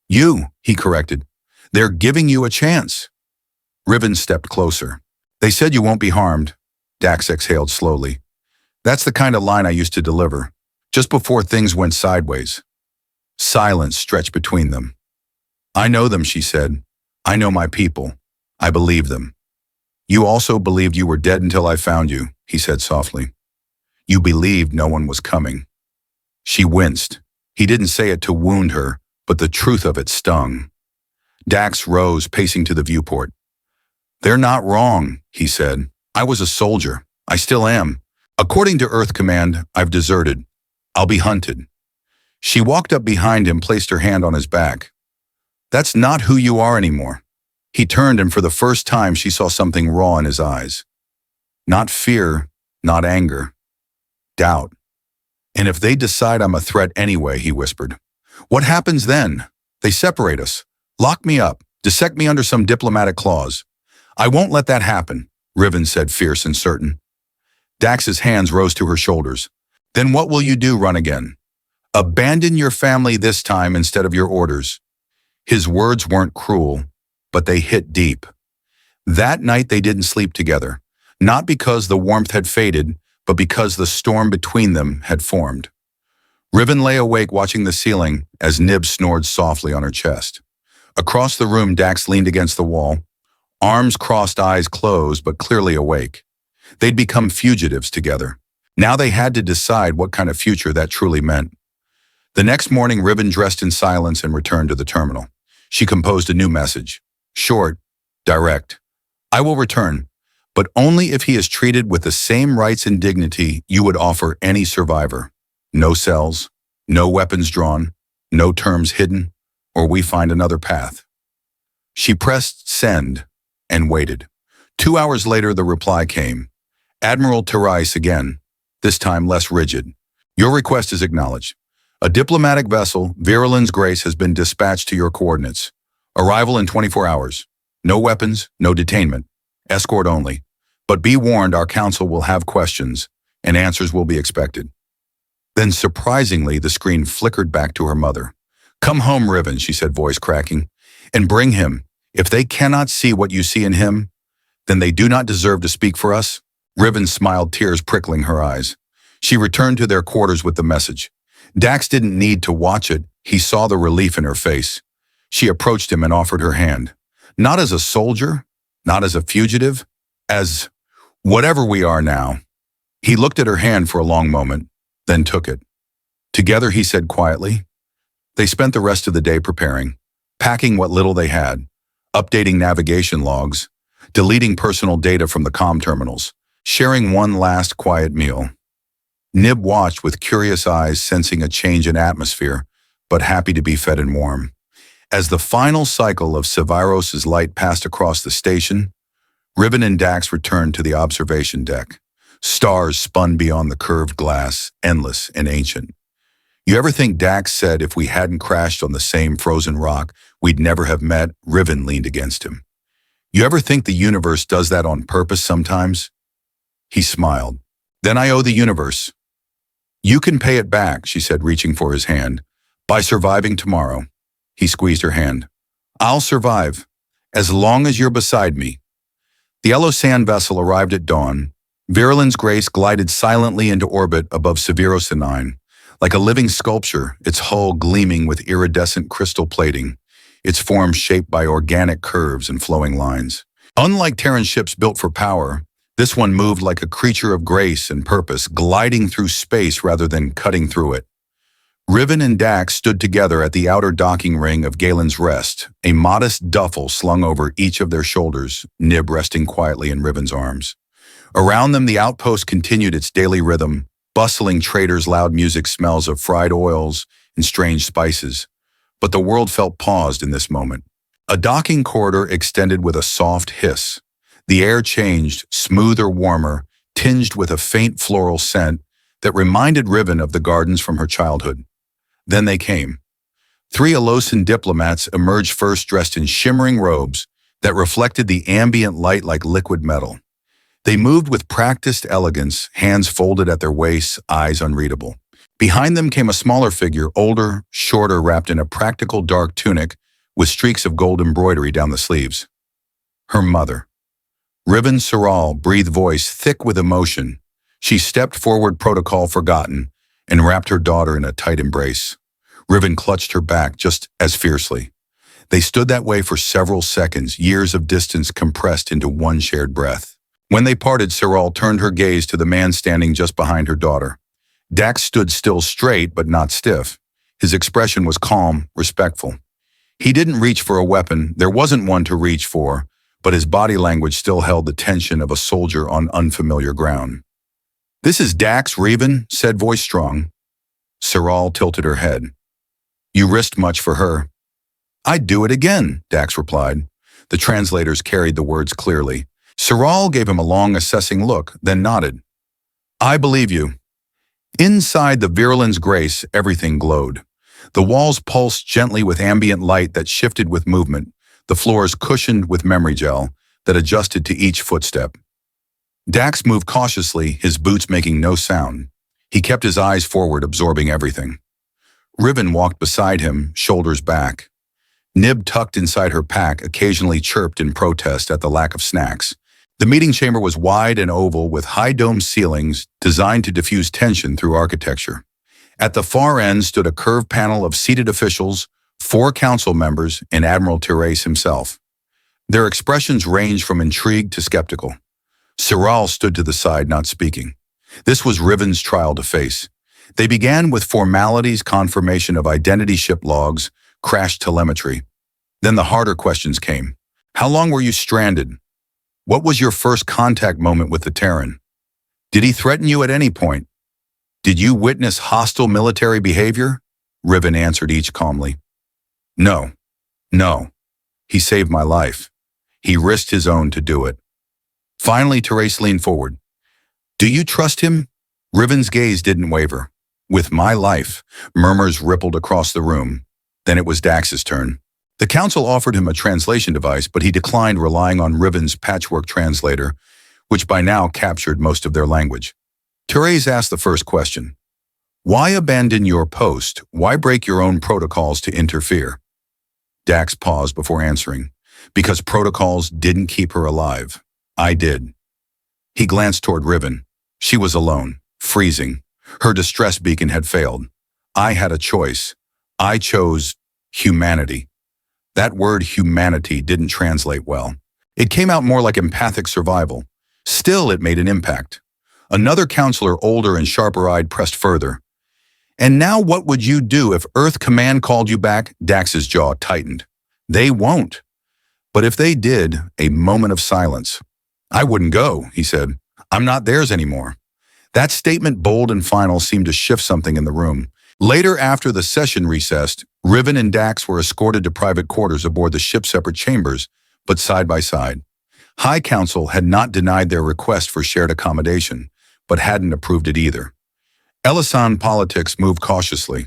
You, he corrected. They're giving you a chance. Riven stepped closer. They said you won't be harmed. Dax exhaled slowly. That's the kind of line I used to deliver, just before things went sideways. Silence stretched between them. I know them, she said. I know my people. I believe them. You also believed you were dead until I found you, he said softly. You believed no one was coming. She winced. He didn't say it to wound her, but the truth of it stung. Dax rose, pacing to the viewport. They're not wrong, he said. I was a soldier. I still am. According to Earth Command, I've deserted. I'll be hunted. She walked up behind him, placed her hand on his back. That's not who you are anymore. He turned, and for the first time she saw something raw in his eyes. Not fear, not anger. Doubt. And if they decide I'm a threat anyway, he whispered. What happens then? They separate us. Lock me up. Dissect me under some diplomatic clause. I won't let that happen, Riven said, fierce and certain. Dax's hands rose to her shoulders. Then what will you do, run again? Abandon your family this time instead of your orders. His words weren't cruel, but they hit deep. That night they didn't sleep together, not because the warmth had faded, but because the storm between them had formed. Riven lay awake watching the ceiling as Nib snored softly on her chest. Across the room, Dax leaned against the wall, arms crossed, eyes closed, but clearly awake. They'd become fugitives together. Now they had to decide what kind of future that truly meant. The next morning, Riven dressed in silence and returned to the terminal. She composed a new message. Short, direct. I will return, but only if he is treated with the same rights and dignity you would offer any survivor. No cells, no weapons drawn, no terms hidden, or we find another path. She pressed send and waited. 2 hours later, the reply came. Admiral Terais again, this time less rigid. Your request is acknowledged. A diplomatic vessel, Virulence Grace, has been dispatched to your coordinates. Arrival in 24 hours. No weapons, no detainment. Escort only. But be warned, our council will have questions, and answers will be expected. Then, surprisingly, the screen flickered back to her mother. Come home, Riven, she said, voice cracking, and bring him. If they cannot see what you see in him, then they do not deserve to speak for us. Riven smiled, tears prickling her eyes. She returned to their quarters with the message. Dax didn't need to watch it. He saw the relief in her face. She approached him and offered her hand. Not as a soldier, not as a fugitive, as whatever we are now. He looked at her hand for a long moment, then took it. Together, he said quietly. They spent the rest of the day preparing, packing what little they had, updating navigation logs, deleting personal data from the comm terminals, sharing one last quiet meal. Nib watched with curious eyes, sensing a change in atmosphere, but happy to be fed and warm. As the final cycle of Seviros's light passed across the station, Riven and Dax returned to the observation deck. Stars spun beyond the curved glass, endless and ancient. You ever think Dax said if we hadn't crashed on the same frozen rock, we'd never have met? Riven leaned against him. You ever think the universe does that on purpose sometimes? He smiled. Then I owe the universe. You can pay it back, she said, reaching for his hand, by surviving tomorrow. He squeezed her hand. I'll survive, as long as you're beside me. The yellow sand vessel arrived at dawn. Virulence Grace glided silently into orbit above Severos 9, like a living sculpture, its hull gleaming with iridescent crystal plating, its form shaped by organic curves and flowing lines. Unlike Terran ships built for power, This one moved like a creature of grace and purpose, gliding through space rather than cutting through it. Riven and Dax stood together at the outer docking ring of Galen's Rest, a modest duffel slung over each of their shoulders, Nib resting quietly in Riven's arms. Around them, the outpost continued its daily rhythm, bustling traders' loud music, smells of fried oils and strange spices. But the world felt paused in this moment. A docking corridor extended with a soft hiss. The air changed, smoother, warmer, tinged with a faint floral scent that reminded Riven of the gardens from her childhood. Then they came. 3 Alosan diplomats emerged first, dressed in shimmering robes that reflected the ambient light like liquid metal. They moved with practiced elegance, hands folded at their waists, eyes unreadable. Behind them came a smaller figure, older, shorter, wrapped in a practical dark tunic with streaks of gold embroidery down the sleeves. Her mother. Riven Saral, breathed voice thick with emotion. She stepped forward, protocol forgotten, and wrapped her daughter in a tight embrace. Riven clutched her back just as fiercely. They stood that way for several seconds, years of distance compressed into one shared breath. When they parted, Saral turned her gaze to the man standing just behind her daughter. Dax stood still, straight but not stiff. His expression was calm, respectful. He didn't reach for a weapon, there wasn't one to reach for, but his body language still held the tension of a soldier on unfamiliar ground. "This is Dax, Riven," said voice strong. Saral tilted her head. "You risked much for her." "I'd do it again," Dax replied. The translators carried the words clearly. Saral gave him a long, assessing look, then nodded. "I believe you." Inside the Virulence Grace, everything glowed. The walls pulsed gently with ambient light that shifted with movement, the floors cushioned with memory gel that adjusted to each footstep. Dax moved cautiously, his boots making no sound. He kept his eyes forward, absorbing everything. Riven walked beside him, shoulders back. Nib, tucked inside her pack, occasionally chirped in protest at the lack of snacks. The meeting chamber was wide and oval with high dome ceilings designed to diffuse tension through architecture. At the far end stood a curved panel of seated officials, 4 council members, and Admiral Therese himself. Their expressions ranged from intrigued to skeptical. Saral stood to the side, not speaking. This was Riven's trial to face. They began with formalities, confirmation of identity, ship logs, crash telemetry. Then the harder questions came. How long were you stranded? What was your first contact moment with the Terran? Did he threaten you at any point? Did you witness hostile military behavior? Riven answered each calmly. No. He saved my life. He risked his own to do it. Finally, Therese leaned forward. Do you trust him? Riven's gaze didn't waver. With my life, murmurs rippled across the room. Then it was Dax's turn. The council offered him a translation device, but he declined, relying on Riven's patchwork translator, which by now captured most of their language. Therese asked the first question. Why abandon your post? Why break your own protocols to interfere? Dax paused before answering. Because protocols didn't keep her alive. I did. He glanced toward Riven. She was alone, freezing. Her distress beacon had failed. I had a choice. I chose humanity. That word humanity didn't translate well. It came out more like empathic survival. Still, it made an impact. Another counselor, older and sharper-eyed, pressed further. And now what would you do if Earth Command called you back? Dax's jaw tightened. They won't. But if they did, a moment of silence. I wouldn't go, he said. I'm not theirs anymore. That statement, bold and final, seemed to shift something in the room. Later, after the session recessed, Riven and Dax were escorted to private quarters aboard the ship's separate chambers, but side by side. High Council had not denied their request for shared accommodation, but hadn't approved it either. Elasan politics moved cautiously.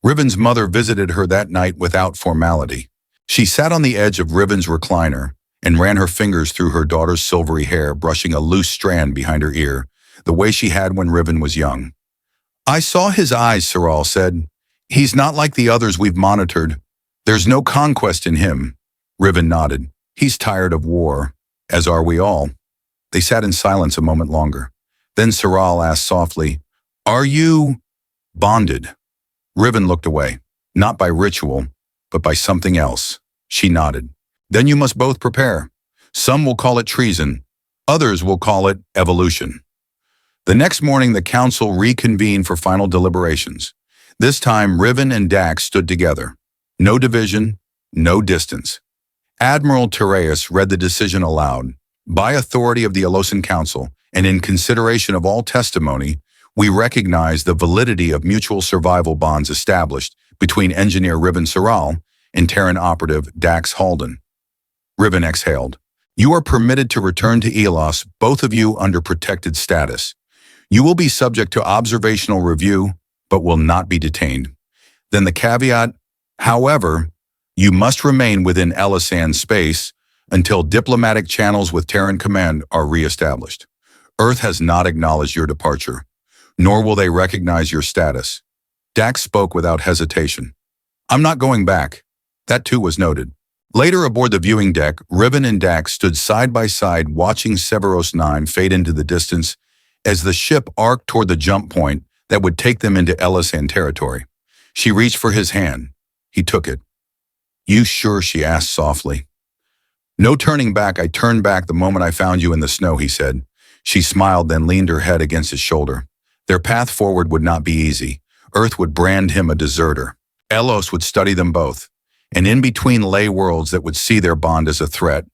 Riven's mother visited her that night without formality. She sat on the edge of Riven's recliner and ran her fingers through her daughter's silvery hair, brushing a loose strand behind her ear, the way she had when Riven was young. I saw his eyes, Saral said. He's not like the others we've monitored. There's no conquest in him. Riven nodded. He's tired of war, as are we all. They sat in silence a moment longer. Then Saral asked softly, Are you bonded? Riven looked away, not by ritual, but by something else. She nodded. Then you must both prepare. Some will call it treason. Others will call it evolution. The next morning, the council reconvened for final deliberations. This time, Riven and Dax stood together. No division, no distance. Admiral Tereus read the decision aloud. By authority of the Alosan Council, and in consideration of all testimony, we recognize the validity of mutual survival bonds established between engineer Riven Saral and Terran operative Dax Halden. Riven exhaled. You are permitted to return to Elos, both of you under protected status. You will be subject to observational review, but will not be detained. Then the caveat, however, you must remain within Elasan space until diplomatic channels with Terran Command are re-established. Earth has not acknowledged your departure, nor will they recognize your status. Dax spoke without hesitation. I'm not going back. That too was noted. Later aboard the viewing deck, Riven and Dax stood side by side watching Severos 9 fade into the distance as the ship arced toward the jump point that would take them into Elasan territory. She reached for his hand. He took it. You sure? She asked softly. No turning back. I turned back the moment I found you in the snow, he said. She smiled, then leaned her head against his shoulder. Their path forward would not be easy. Earth would brand him a deserter. Elos would study them both, and in between lay worlds that would see their bond as a threat.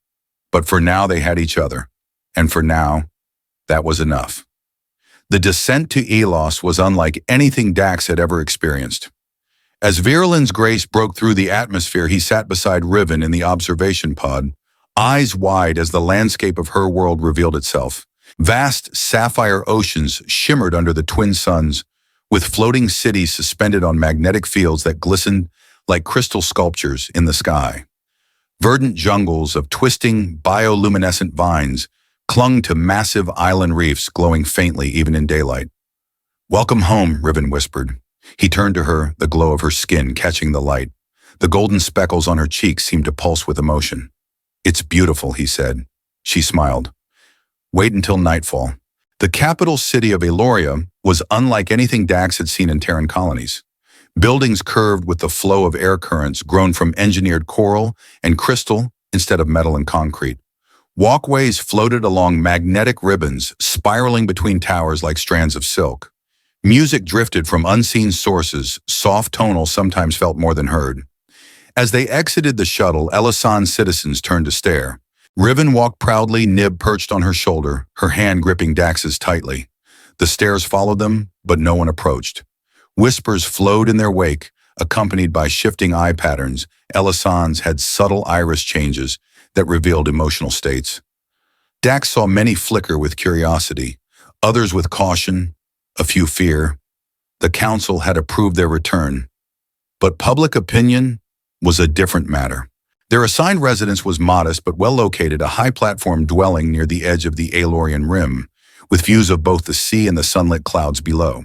But for now they had each other, and for now, that was enough. The descent to Elos was unlike anything Dax had ever experienced. As Virilin's grace broke through the atmosphere, he sat beside Riven in the observation pod, eyes wide as the landscape of her world revealed itself. Vast sapphire oceans shimmered under the twin suns, with floating cities suspended on magnetic fields that glistened like crystal sculptures in the sky. Verdant jungles of twisting, bioluminescent vines clung to massive island reefs glowing faintly even in daylight. Welcome home, Riven whispered. He turned to her, the glow of her skin catching the light. The golden speckles on her cheeks seemed to pulse with emotion. It's beautiful, he said. She smiled. Wait until nightfall. The capital city of Eloria was unlike anything Dax had seen in Terran colonies. Buildings curved with the flow of air currents grown from engineered coral and crystal instead of metal and concrete. Walkways floated along magnetic ribbons, spiraling between towers like strands of silk. Music drifted from unseen sources, soft tonal sometimes felt more than heard. As they exited the shuttle, Elasan citizens turned to stare. Riven walked proudly, Nib perched on her shoulder, her hand gripping Dax's tightly. The stares followed them, but no one approached. Whispers flowed in their wake, accompanied by shifting eye patterns. Elasan's had subtle iris changes that revealed emotional states. Dax saw many flicker with curiosity, others with caution, a few fear. The council had approved their return. But public opinion was a different matter. Their assigned residence was modest but well located, a high-platform dwelling near the edge of the Aelorian rim, with views of both the sea and the sunlit clouds below.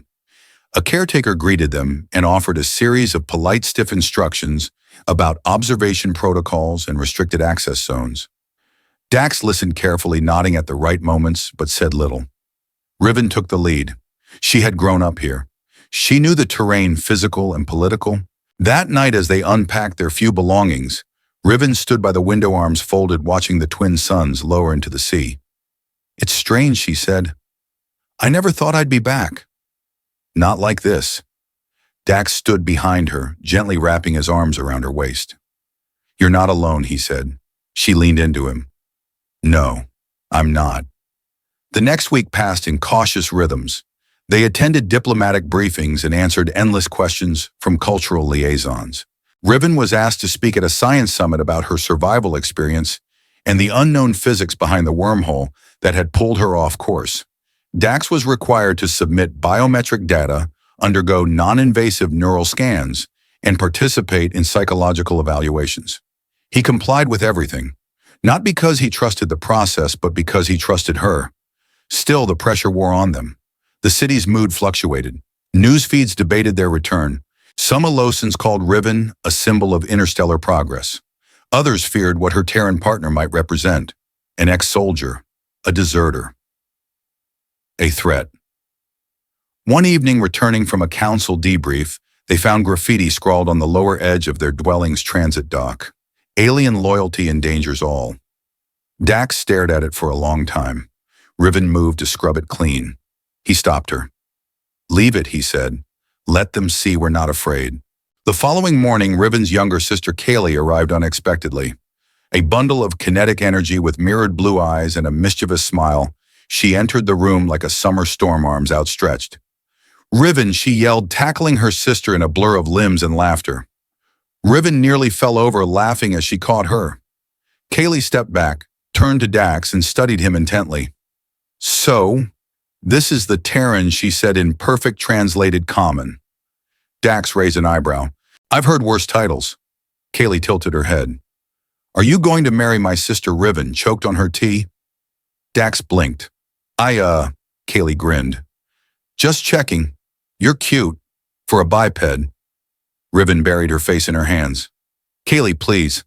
A caretaker greeted them and offered a series of polite, stiff instructions about observation protocols and restricted access zones. Dax listened carefully, nodding at the right moments, but said little. Riven took the lead. She had grown up here. She knew the terrain, physical and political. That night, as they unpacked their few belongings, Riven stood by the window, arms folded, watching the twin suns lower into the sea. It's strange, she said. I never thought I'd be back. Not like this. Dax stood behind her, gently wrapping his arms around her waist. You're not alone, he said. She leaned into him. No, I'm not. The next week passed in cautious rhythms. They attended diplomatic briefings and answered endless questions from cultural liaisons. Riven was asked to speak at a science summit about her survival experience and the unknown physics behind the wormhole that had pulled her off course. Dax was required to submit biometric data, undergo non-invasive neural scans, and participate in psychological evaluations. He complied with everything, not because he trusted the process, but because he trusted her. Still, the pressure wore on them. The city's mood fluctuated. News feeds debated their return. Some Alosans called Riven a symbol of interstellar progress. Others feared what her Terran partner might represent: an ex-soldier, a deserter, a threat. One evening, returning from a council debrief, they found graffiti scrawled on the lower edge of their dwelling's transit dock. Alien loyalty endangers all. Dax stared at it for a long time. Riven moved to scrub it clean. He stopped her. "Leave it," he said. "Let them see we're not afraid." The following morning, Riven's younger sister Kaylee arrived unexpectedly. A bundle of kinetic energy with mirrored blue eyes and a mischievous smile, she entered the room like a summer storm, arms outstretched. "Riven," she yelled, tackling her sister in a blur of limbs and laughter. Riven nearly fell over laughing as she caught her. Kaylee stepped back, turned to Dax, and studied him intently. "So, this is the Terran," she said in perfect translated common. Dax raised an eyebrow. "I've heard worse titles." Kaylee tilted her head. "Are you going to marry my sister?" Riven choked on her tea. Dax blinked. Kaylee grinned. "Just checking. You're cute. For a biped." Riven buried her face in her hands. "Kaylee, please."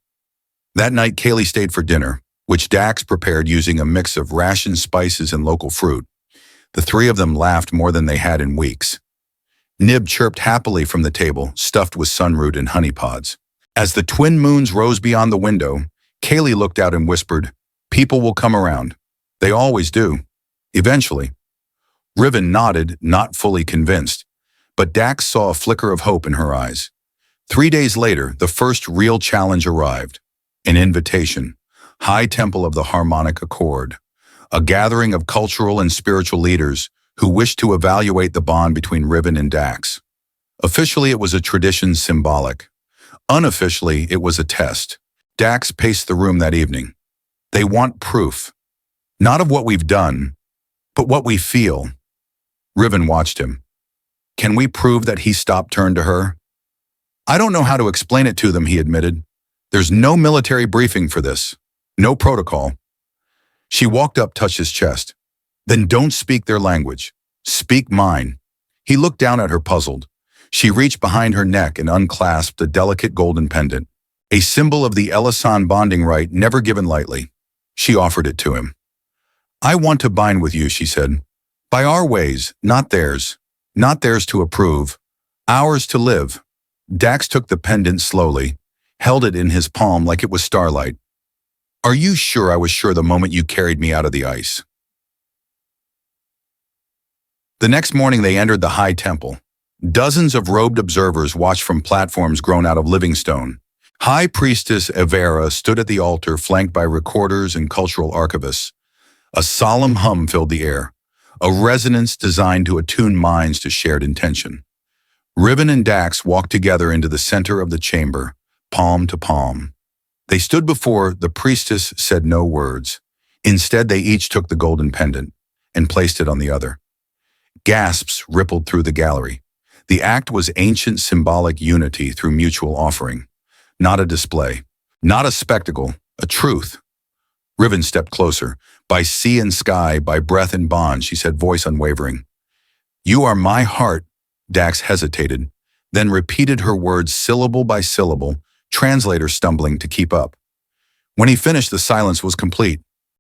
That night, Kaylee stayed for dinner, which Dax prepared using a mix of rationed spices and local fruit. The three of them laughed more than they had in weeks. Nib chirped happily from the table, stuffed with sunroot and honey pods. As the twin moons rose beyond the window, Kaylee looked out and whispered, "People will come around. They always do. Eventually." Riven nodded, not fully convinced, but Dax saw a flicker of hope in her eyes. 3 days later, the first real challenge arrived. An invitation. High Temple of the Harmonic Accord. A gathering of cultural and spiritual leaders who wished to evaluate the bond between Riven and Dax. Officially, it was a tradition symbolic. Unofficially, it was a test. Dax paced the room that evening. "They want proof. Not of what we've done, but what we feel." Riven watched him. "Can we prove that he stopped?" Turned to her. "I don't know how to explain it to them," he admitted. "There's no military briefing for this. No protocol." She walked up, touched his chest. "Then don't speak their language. Speak mine." He looked down at her, puzzled. She reached behind her neck and unclasped a delicate golden pendant, a symbol of the Elisan bonding rite never given lightly. She offered it to him. "I want to bind with you," she said. "By our ways, not theirs. Not theirs to approve. Ours to live." Dax took the pendant slowly, held it in his palm like it was starlight. "Are you sure?" "I was sure the moment you carried me out of the ice." The next morning they entered the High Temple. Dozens of robed observers watched from platforms grown out of living stone. High Priestess Evera stood at the altar, flanked by recorders and cultural archivists. A solemn hum filled the air, a resonance designed to attune minds to shared intention. Riven and Dax walked together into the center of the chamber, palm to palm. They stood before the priestess, said no words. Instead, they each took the golden pendant and placed it on the other. Gasps rippled through the gallery. The act was ancient symbolic unity through mutual offering. Not a display, not a spectacle, a truth. Riven stepped closer. "By sea and sky, by breath and bond," she said, voice unwavering. "You are my heart." Dax hesitated, then repeated her words syllable by syllable, translator stumbling to keep up. When he finished, the silence was complete.